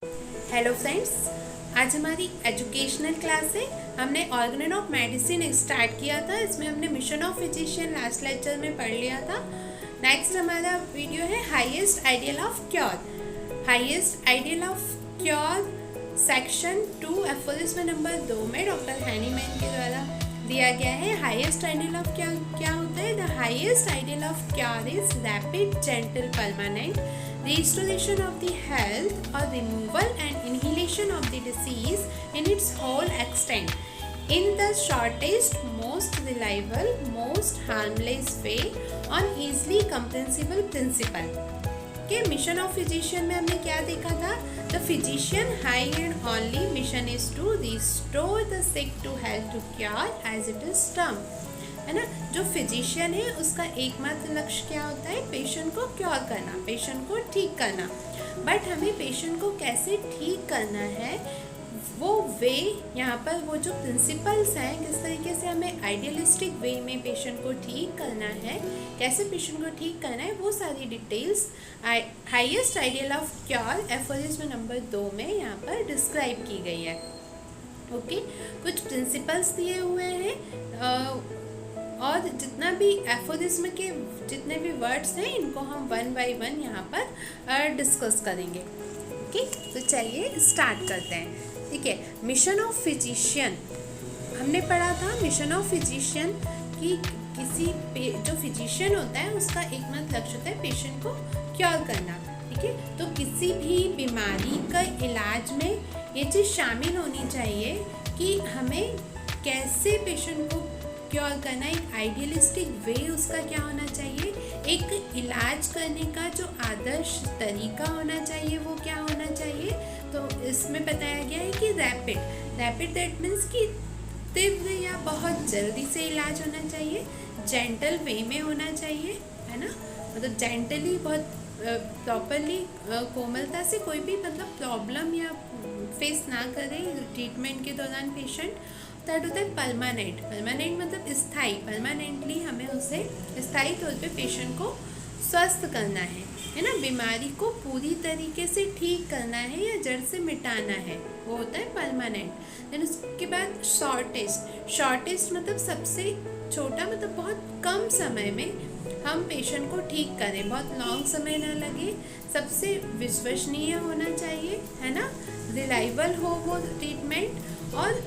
Hello friends, आज हमारी educational class है। हमने ऑर्गेन ऑफ मेडिसिन स्टार्ट किया था। इसमें हमने mission of physician last lecture में पढ़ लिया था। नेक्स्ट हमारा वीडियो है highest ideal of cure. Highest ideal of cure section 2 aphorism number 2 में डॉक्टर हैनीमैन के द्वारा दिया गया है। हाईएस्ट आइडियल ऑफ क्योर क्या होता है? The highest ideal of cure is rapid gentle permanent restoration of the health or removal and inhalation of the disease in its whole extent in the shortest, most reliable, most harmless way on easily comprehensible principle. के mission of physician में हमने क्या देखा था? The physician high and only mission is to restore the sick to health to cure as it is term, है ना। जो physician है उसका एकमात्र लक्ष्य क्या होता है? पेशेंट को क्योर करना, पेशेंट को ठीक करना। बट हमें पेशेंट को कैसे ठीक करना है, वो वे यहाँ पर वो जो प्रिंसिपल्स हैं, किस तरीके से हमें आइडियलिस्टिक वे में पेशेंट को ठीक करना है, कैसे पेशेंट को ठीक करना है, वो सारी details highest ideal of cure aphorism number 2 में यहाँ पर डिस्क्राइब की गई है। ओके, कुछ प्रिंसिपल्स दिए हुए हैं और जितना भी एफोरिज्म के जितने भी वर्ड्स हैं इनको हम वन बाय वन यहाँ पर डिस्कस करेंगे। ओके, तो चलिए स्टार्ट करते हैं। ठीक है, मिशन ऑफ फिजिशियन हमने पढ़ा था। मिशन ऑफ फिजिशियन की जो फिजिशियन होता है उसका एकमात्र लक्ष्य होता है पेशेंट को क्योर करना। ठीक है, तो किसी भी बीमारी का इलाज में ये चीज़ शामिल होनी चाहिए कि हमें कैसे पेशेंट को क्योर करना, एक आइडियलिस्टिक वे उसका क्या होना चाहिए, एक इलाज करने का जो आदर्श तरीका होना चाहिए वो क्या होना चाहिए। तो इसमें बताया गया है कि रैपिड दैट मीन्स कि तीव्र या बहुत जल्दी से इलाज होना चाहिए, जेंटल वे में होना चाहिए, है ना। मतलब जेंटली, बहुत प्रॉपरली, कोमलता से कोई भी मतलब प्रॉब्लम या फेस ना करे ट्रीटमेंट के दौरान पेशेंट। थर्ड होता है परमानेंट मतलब स्थायी, परमानेंटली हमें उसे स्थायी तौर पे पेशेंट को स्वस्थ करना है ना, बीमारी को पूरी तरीके से ठीक करना है या जड़ से मिटाना है, वो होता है परमानेंट। देन उसके बाद शॉर्टेस्ट मतलब सबसे छोटा, मतलब बहुत कम समय में हम पेशेंट को ठीक करें, बहुत लॉन्ग समय ना लगे, सबसे विश्वसनीय होना चाहिए, है ना, रिलायबल हो वो ट्रीटमेंट, और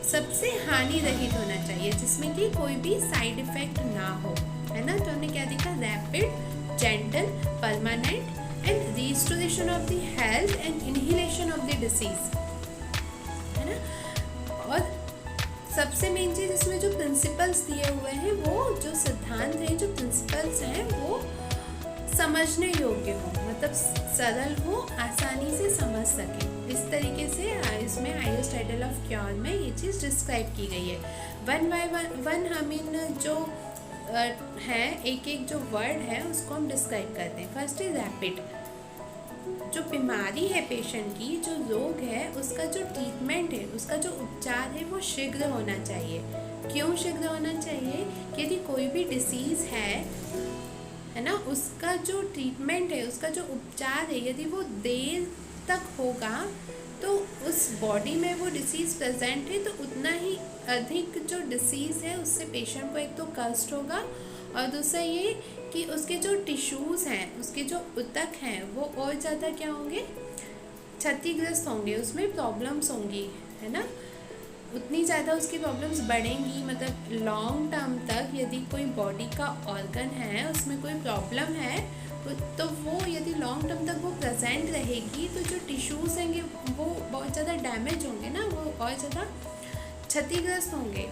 सबसे हानि रहित होना चाहिए जिसमें कि कोई भी साइड इफेक्ट ना हो, है ना। तो हमने क्या देखा? Rapid, gentle, permanent and restoration of the health and inhalation of the disease, है ना। और सबसे मेन चीज़ इसमें जो प्रिंसिपल्स दिए हुए हैं, वो जो सिद्धांत हैं, जो प्रिंसिपल्स हैं, वो समझने योग्य हो, मतलब सरल हो, आसानी से समझ सके। इस तरीके से इसमें हाईएस्ट आइडियल ऑफ क्योर में ये चीज़ डिस्क्राइब की गई है। वन बाय वन हम इन जो हैं एक एक जो वर्ड है उसको हम डिस्क्राइब करते हैं। First is rapid. जो बीमारी है पेशेंट की, जो रोग है, उसका जो ट्रीटमेंट है, उसका जो उपचार है, वो शीघ्र होना चाहिए। क्यों शीघ्र होना चाहिए? कि यदि कोई भी डिसीज़ है ना, उसका जो ट्रीटमेंट है, उसका जो उपचार है, यदि वो देर तक होगा तो उस बॉडी में वो डिसीज़ प्रेजेंट है, तो उतना ही अधिक जो डिसीज़ है उससे पेशेंट को एक तो कष्ट होगा, और दूसरा ये कि उसके जो टिश्यूज़ हैं, उसके जो ऊतक हैं, वो और ज़्यादा क्या होंगे? क्षतिग्रस्त होंगे, उसमें प्रॉब्लम्स होंगी, है ना। उतनी ज़्यादा उसकी प्रॉब्लम्स बढ़ेंगी, मतलब लॉन्ग टर्म तक यदि कोई बॉडी का ऑर्गन है उसमें कोई प्रॉब्लम है तो वो यदि लॉन्ग टर्म तक वो प्रेजेंट रहेगी, तो जो टिश्यूज़ हैं वो बहुत ज़्यादा डैमेज होंगे ना, वो और ज़्यादा क्षतिग्रस्त होंगे।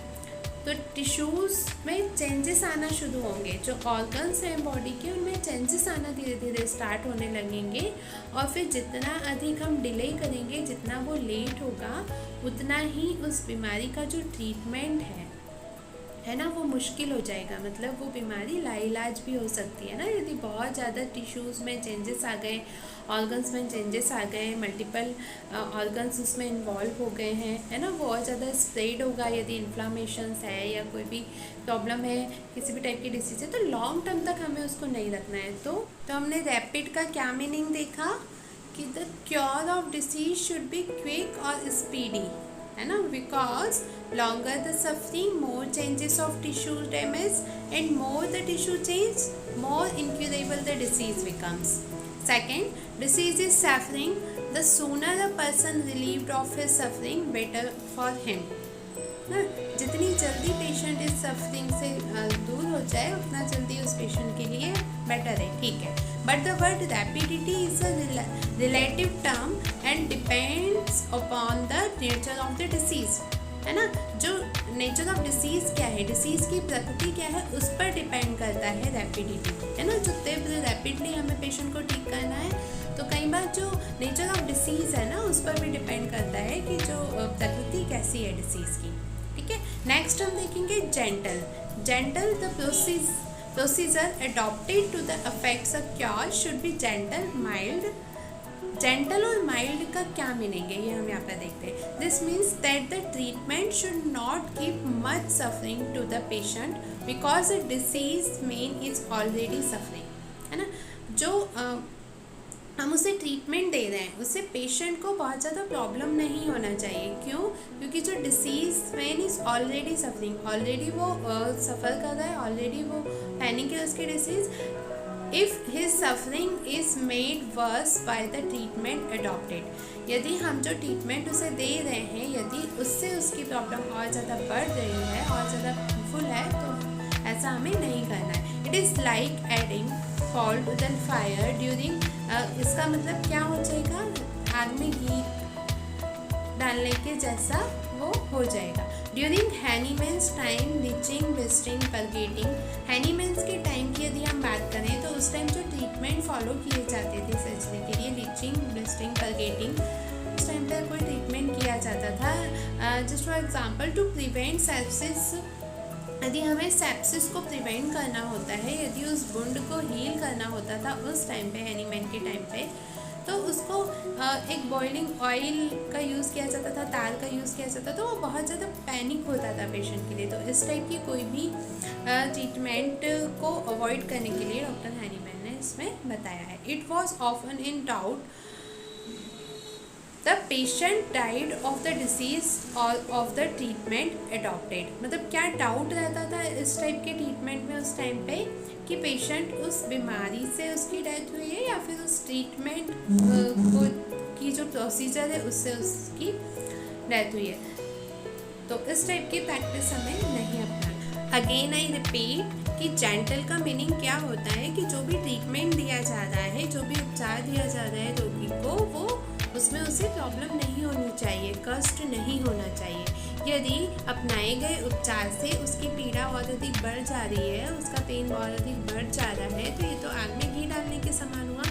तो टिश्यूज़ में चेंजेस आना शुरू होंगे, जो ऑर्गन्स हैं बॉडी के उनमें चेंजेस आना धीरे धीरे स्टार्ट होने लगेंगे, और फिर जितना अधिक हम डिले करेंगे, जितना वो लेट होगा, उतना ही उस बीमारी का जो ट्रीटमेंट है ना, वो मुश्किल हो जाएगा। मतलब वो बीमारी लाइलाज भी हो सकती है ना, यदि बहुत ज़्यादा टिश्यूज़ में चेंजेस आ गए, ऑर्गन्स में चेंजेस आ गए, मल्टीपल ऑर्गन्स उसमें इन्वॉल्व हो गए हैं, है ना, वो और ज़्यादा स्प्रेड होगा। यदि इन्फ्लामेशंस है या कोई भी प्रॉब्लम है, किसी भी टाइप की डिसीज़ है, तो लॉन्ग टर्म तक हमें उसको नहीं रखना है। तो हमने रैपिड का क्या मीनिंग देखा कि the cure of disease should be quick और स्पीडी, है ना, because longer the suffering, more changes of tissue damage, and more the tissue change, more incurable the disease becomes. Second, disease is suffering. The sooner a person relieved of his suffering, better for him. ना, जितनी जल्दी patient इस suffering से दूर हो जाए उतना जल्दी उस पेशेंट के लिए बेटर है, ठीक है. But the word rapidity is a relative term and depends upon the nature of the disease, है ना. जो नेचर ऑफ डिसीज़ क्या है, डिसीज़ की प्रकृति क्या है, उस पर डिपेंड करता है रैपिडिटी, है ना. जो तीव्र रैपिडली हमें पेशेंट को ठीक करना है, तो कई बार जो नेचर ऑफ डिसीज़ है ना उस पर भी डिपेंड करता है कि जो प्रकृति कैसी है डिसीज़ की, ठीक है. नेक्स्ट हम देखेंगे gentle. Gentle the procedure adopted to the effects of cure should be gentle, mild. Gentle और माइल्ड का क्या मीनिंग है ये हम यहाँ पर देखते हैं. This means that the treatment should not give much suffering to the patient because the disease man is already suffering, है ना. जो हम उसे ट्रीटमेंट दे रहे हैं उससे पेशेंट को बहुत ज़्यादा प्रॉब्लम नहीं होना चाहिए. क्यों? क्योंकि जो disease main is already suffering, already वो सफ़र कर रहा है, ऑलरेडी वो पैनिक है उसकी disease. If his suffering is made worse by the treatment adopted, यदि हम जो ट्रीटमेंट उसे दे रहे हैं यदि उससे उसकी प्रॉब्लम और ज़्यादा बढ़ रही है और ज़्यादा फुल है तो ऐसा हमें नहीं करना है. It is like adding coal to the fire during, इसका मतलब क्या हो जाएगा, आग में घी डालने के जैसा वो हो जाएगा. During Hahnemann's time leeching, blistering, purging. Hahnemann's के टाइम की यदि हम बात करें तो उस टाइम जो ट्रीटमेंट फॉलो किए जाते थे सर्जरी के लिए, लीचिंग, ब्लिस्टरिंग, परगेटिंग, उस टाइम पर कोई ट्रीटमेंट किया जाता था. Just for example to prevent sepsis, यदि हमें सेप्सिस को प्रिवेंट करना होता है, यदि उस वुंड को हील करना होता था उस टाइम पे, हैनीमैन के टाइम पे, तो उसको एक बॉइलिंग ऑयल का यूज़ किया जाता था, तार का यूज़ किया जाता था. तो वो बहुत ज़्यादा पैनिक होता था पेशेंट के लिए. तो इस टाइप की कोई भी ट्रीटमेंट को अवॉइड करने के लिए डॉक्टर हैनीमैन ने इसमें बताया है. It was often in doubt the patient died of the disease और ऑफ द ट्रीटमेंट अडॉप्टेड. मतलब क्या डाउट रहता था इस टाइप के ट्रीटमेंट में उस टाइम पे कि पेशेंट उस बीमारी से उसकी डेथ हुई है या फिर उस ट्रीटमेंट को की जो प्रोसीजर है उससे उसकी डेथ हुई है. तो इस टाइप की प्रैक्टिस हमें नहीं अपनाना. अगेन आई रिपीट कि जेंटल का मीनिंग क्या होता है कि जो भी ट्रीटमेंट दिया जा रहा है, जो भी उपचार दिया जा रहा है रोगी को, वो उसमें उसे प्रॉब्लम नहीं होनी चाहिए, कष्ट नहीं होना चाहिए. यदि अपनाए गए उपचार से उसकी पीड़ा बहुत अधिक बढ़ जा रही है, उसका पेन बहुत अधिक बढ़ जा रहा है, तो ये तो आग में घी डालने के समान हुआ.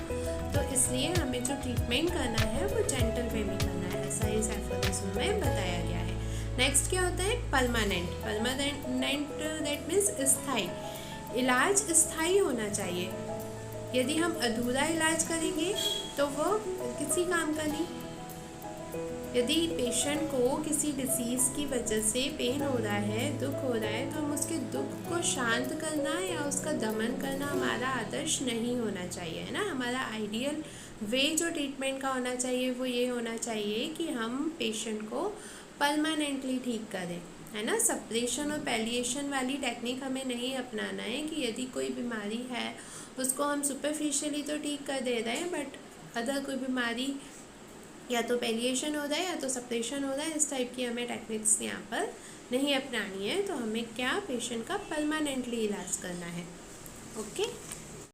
तो इसलिए हमें जो ट्रीटमेंट करना है वो जेंटल वे में करना है, ऐसा इस एफर्मेशन में बताया गया है. नेक्स्ट क्या होता है, परमानेंट. परमानेंट दैट मीन्स स्थायी. इलाज स्थायी होना चाहिए. यदि हम अधूरा इलाज करेंगे तो वो किसी काम का नहीं. यदि पेशेंट को किसी डिसीज़ की वजह से पेन हो रहा है, दुख हो रहा है, तो हम उसके दुख को शांत करना या उसका दमन करना हमारा आदर्श नहीं होना चाहिए, है ना. हमारा आइडियल वे जो ट्रीटमेंट का होना चाहिए वो ये होना चाहिए कि हम पेशेंट को परमानेंटली ठीक करें, है ना. सप्रेशन और पैलिएशन वाली टेक्निक हमें नहीं अपनाना है कि यदि कोई बीमारी है उसको हम सुपरफिशियली तो ठीक कर दे रहे हैं, बट अदर कोई बीमारी या तो पैलिएशन हो रहा है या तो सप्रेशन हो रहा है, इस टाइप की हमें टेक्निक्स यहाँ पर नहीं अपनानी है. तो हमें क्या पेशेंट का परमानेंटली इलाज करना है. ओके.